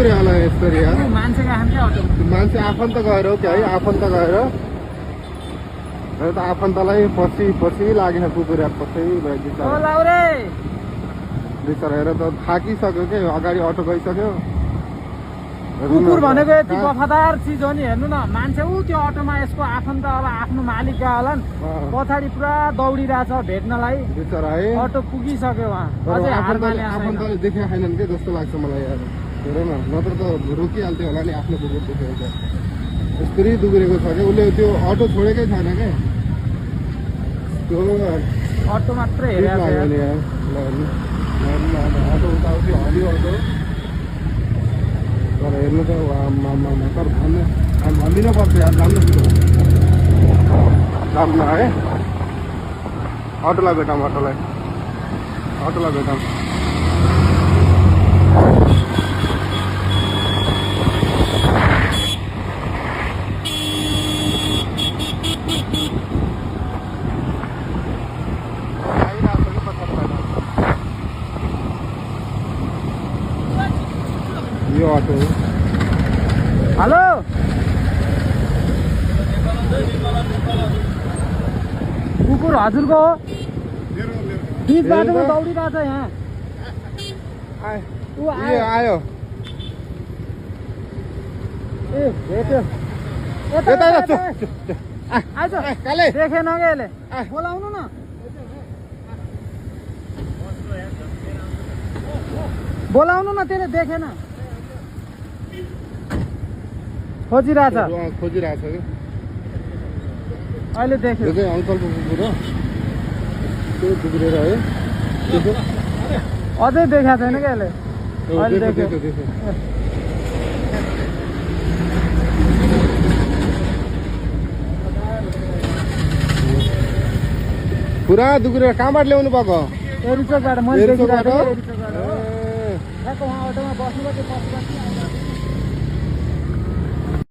कुकुर होला यसरी यार मान्छे गएन क्या अटो मान्छे आफन्त गएर हो क्या है आफन्त गएर त आफन्तलाई पछि लागेन कुकुर यार पछि बिचरा हेर त थाकिसक्यो के अगाडि अटो गइसक्यो कुकुर भनेको यति वफादार चिज हो नि हेर्नु न मान्छे ऊ त्यो अटोमा यसको आफन्त अब आफ्नो मालिक गयो होला पछाडि पुरा दौडिरहेछ भेट्नलाई बिचरा है अटो पुगिसक्यो उहाँ अझै हार माने आफन्तले देखेको छैनन् के जस्तो लाग्छ मलाई यार हेर न नत्र त रोकिहाल्थ्यो होला नि आफ्नो कुकुर देखेर त यस्तरी दुब्रेको छ क्या उसले त्यो अटो छोडेकै छैन क्या त्यो अटो मात्रै हेरेको अटो उताउँथ्यो हरियो अटो तर हेर्नु त तर भनिदिनु पर्छ यार जान्नु जान्न है अटोलाई भेटौँ अटोलाई भेटौँ यो अटो हेलो कुकुर हजुरको हो बिच बाटोमा दौडिरहेछ यहाँ ऊ आयो ए भेट्यो आइज देखेन क्या यसले बोलाउनु न बोलाउनु न त्यसले देखेन खोजिरहेछ कि अहिले देख्यो त्यो चाहिँ अङ्कलको कुकुर हो त्यो बिग्रेर है अझै देखाएको छैन क्या यसले अहिले देख्यो पुरा दुग्रेर कहाँबाट ल्याउनु भएको एरिचोकबाट मैले देखिरहेको थिएँ एरिचोकबाट हो ठ्याक्क उहाँ अटोमा बस्नुभयो त्यो